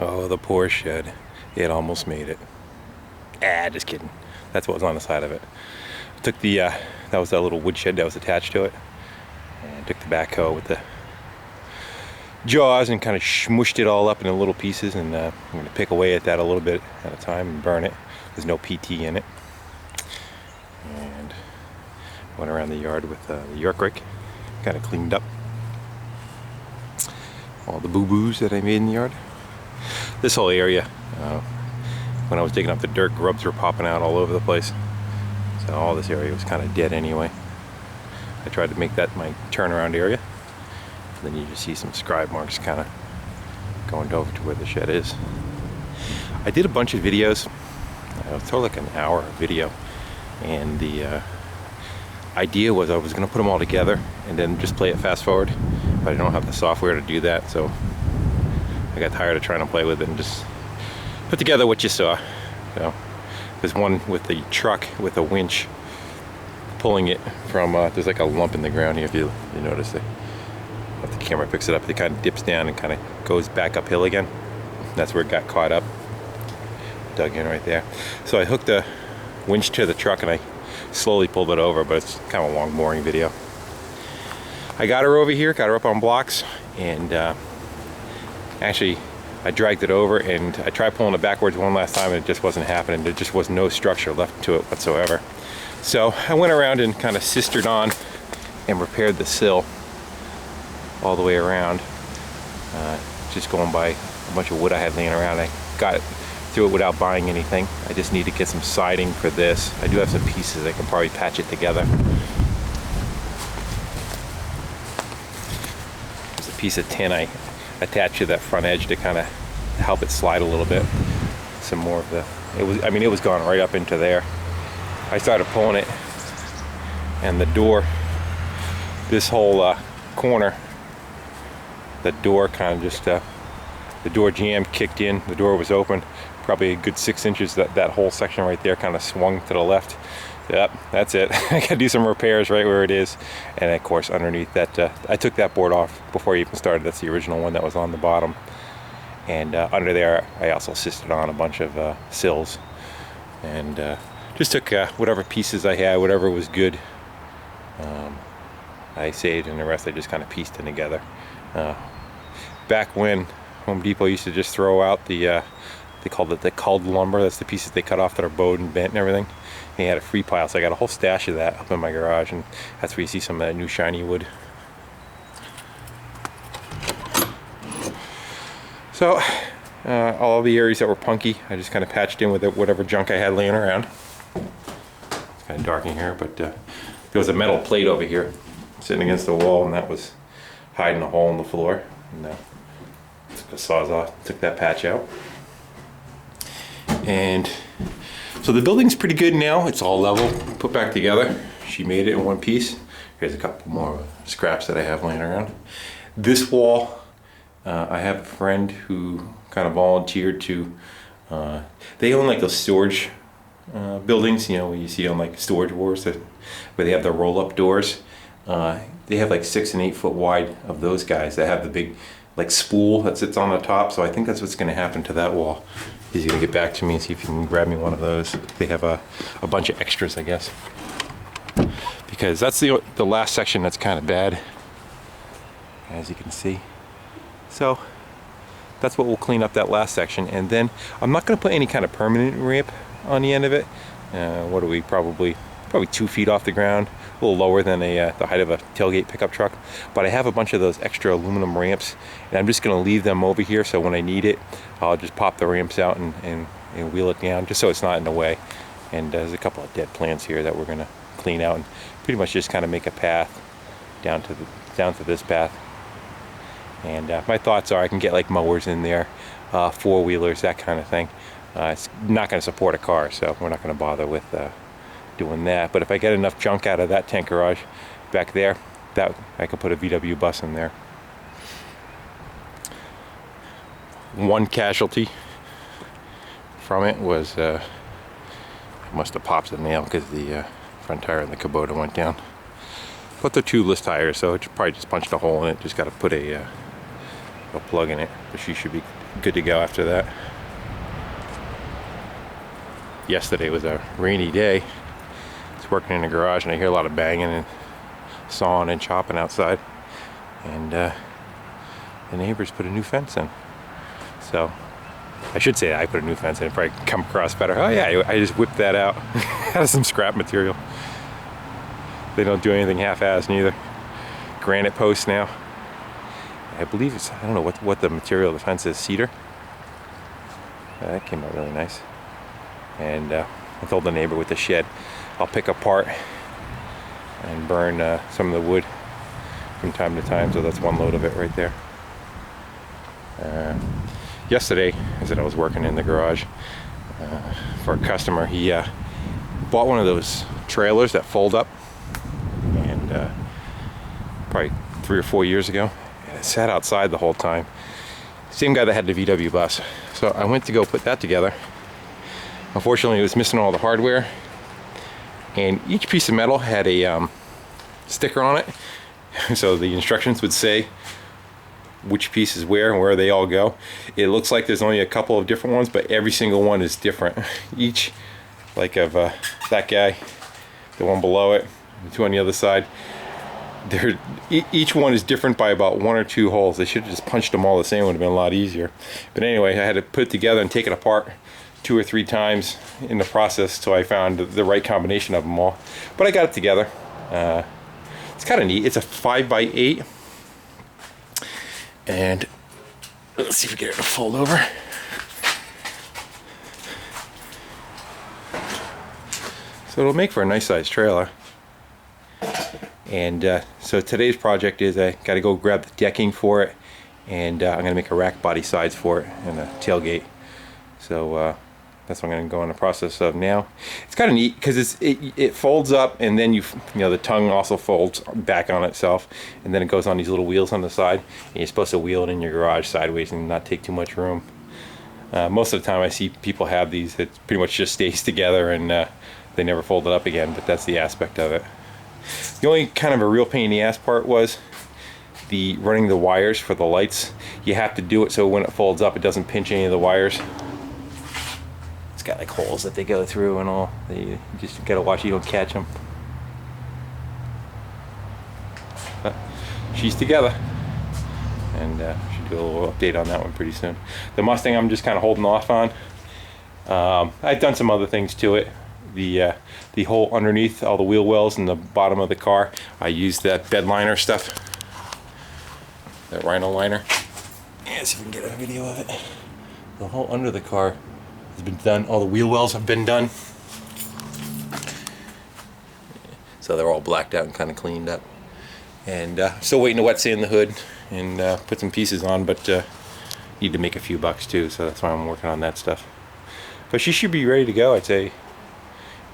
Oh, the poor shed. It almost made it. Ah, just kidding. That's what was on the side of it. I took the, that was that little wood shed that was attached to it. And took the backhoe with the jaws and kind of smushed it all up into little pieces. And I'm going to pick away at that a little bit at a time and burn it. There's no PT in it. And went around the yard with the York rake. Kind of cleaned up all the boo-boos that I made in the yard. This whole area, when I was digging up the dirt, grubs were popping out all over the place. So all this area was kind of dead anyway. I tried to make that my turnaround area. And then you just see some scribe marks kind of going over to where the shed is. I did a bunch of videos. It was totally like an hour video. And the idea was I was going to put them all together and then just play it fast forward. But I don't have the software to do that, so I got tired of trying to play with it and just put together what you saw. So there's one with the truck with a winch pulling it from, there's like a lump in the ground here if you notice it. If the camera picks it up, it kind of dips down and kind of goes back uphill again. That's where it got caught up. Dug in right there. So I hooked the winch to the truck and I slowly pulled it over, but it's kind of a long, boring video. I got her over here, got her up on blocks, and actually I dragged it over and I tried pulling it backwards one last time and it just wasn't happening. There just was no structure left to it whatsoever. So I went around and kind of sistered on and repaired the sill all the way around, just going by a bunch of wood I had laying around. I got it through it without buying anything. I just need to get some siding for this. I do have some pieces. I can probably patch it together. There's a piece of tin I attached to that front edge to kind of help it slide a little bit. Some more of the, it was gone right up into there. I started pulling it and the door, this whole corner, the door kind of just, the door jamb kicked in, the door was open, probably a good 6 inches, that whole section right there kind of swung to the left. Yep, that's it. I gotta do some repairs right where it is. And of course underneath that, I took that board off before I even started. That's the original one that was on the bottom. And under there, I also sisted on a bunch of sills. And just took whatever pieces I had, whatever was good, I saved, and the rest I just kind of pieced it together. Back when Home Depot used to just throw out the, they called it the culled lumber. That's the pieces they cut off that are bowed and bent and everything. And they had a free pile, so I got a whole stash of that up in my garage, and that's where you see some of that new shiny wood. So all the areas that were punky, I just kind of patched in with whatever junk I had laying around. It's kind of dark in here, but there was a metal plate over here sitting against the wall, and that was hiding a hole in the floor. And took a Sawzall, took that patch out. And so the building's pretty good now. It's all level, put back together. She made it in one piece. Here's a couple more scraps that I have laying around. This wall, I have a friend who kind of volunteered to, they own like those storage buildings, you know, where you see on like Storage Wars, where they have the roll-up doors. They have like 6 and 8 foot wide of those guys that have the big like spool that sits on the top. So I think that's what's going to happen to that wall. He's going to get back to me and see if he can grab me one of those. They have a bunch of extras, I guess, because that's the last section that's kind of bad, as you can see. So that's what we'll clean up, that last section. And then I'm not going to put any kind of permanent ramp on the end of it. What are we, probably 2 feet off the ground, a little lower than the height of a tailgate pickup truck. But I have a bunch of those extra aluminum ramps, and I'm just going to leave them over here, so when I need it, I'll just pop the ramps out and wheel it down, just so it's not in the way. And there's a couple of dead plants here that we're going to clean out and pretty much just kind of make a path down to this path. And my thoughts are I can get like mowers in there, 4-wheelers, that kind of thing. It's not going to support a car, so we're not going to bother with doing that. But if I get enough junk out of that tank garage back there, that I could put a VW bus in there. One casualty from it was I must have popped the nail because the front tire in the Kubota went down. But they're tubeless tires, so it probably just punched a hole in it. Just got to put a plug in it, but she should be good to go after that. Yesterday was a rainy day. I was working in the garage and I hear a lot of banging and sawing and chopping outside. And the neighbors put a new fence in. So I should say I put a new fence in. It'd probably come across better. Oh yeah, I just whipped that out out of some scrap material. They don't do anything half-assed neither. Granite posts now. I believe it's, I don't know what the material of the fence is, cedar. That came out really nice. And I told the neighbor with the shed, I'll pick apart and burn some of the wood from time to time. So that's one load of it right there. Yesterday, I said I was working in the garage for a customer. He bought one of those trailers that fold up, and probably 3 or 4 years ago. And it sat outside the whole time. Same guy that had the VW bus. So I went to go put that together. Unfortunately, it was missing all the hardware, and each piece of metal had a sticker on it. So the instructions would say which piece is where and where they all go. It looks like there's only a couple of different ones, but every single one is different. Each, like of that guy, the one below it, the two on the other side, each one is different by about 1 or 2 holes. They should have just punched them all the same. It would have been a lot easier. But anyway, I had to put it together and take it apart 2 or 3 times in the process till I found the right combination of them all. But I got it together. It's kind of neat. It's a 5x8. And let's see if we get it to fold over. So it'll make for a nice sized trailer. And so today's project is I got to go grab the decking for it, and I'm going to make a rack body sides for it and a tailgate. So that's what I'm going to go in the process of now. It's kind of neat because it folds up, and then you know the tongue also folds back on itself, and then it goes on these little wheels on the side, and you're supposed to wheel it in your garage sideways and not take too much room. Most of the time I see people have these, it pretty much just stays together and they never fold it up again, but that's the aspect of it. The only kind of a real pain in the ass part was the running the wires for the lights. You have to do it so when it folds up it doesn't pinch any of the wires. It's got like holes that they go through and all. You just gotta watch you don't catch them. But she's together, and should do a little update on that one pretty soon. The Mustang I'm just kind of holding off on. I've done some other things to it. The hole underneath all the wheel wells in the bottom of the car, I used that bed liner stuff, that Rhino liner. Yeah, see if we can get a video of it. The hole under the car has been done. All the wheel wells have been done, so they're all blacked out and kind of cleaned up. And still waiting to wet sand the hood and put some pieces on, but need to make a few bucks too, so that's why I'm working on that stuff. But she should be ready to go, I'd say,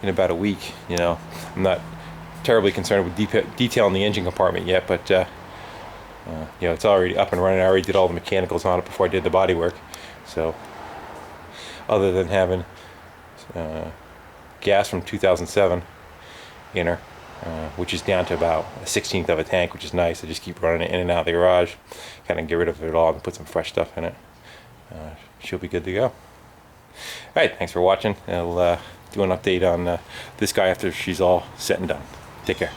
in about a week. You know, I'm not terribly concerned with detailing the engine compartment yet, but you know, it's already up and running. I already did all the mechanicals on it before I did the body work. So other than having gas from 2007 in her, which is down to about a 1/16 of a tank, which is nice. I just keep running it in and out of the garage, kind of get rid of it all and put some fresh stuff in it. She'll be good to go. Alright, thanks for watching. I'll do an update on this guy after she's all set and done. Take care.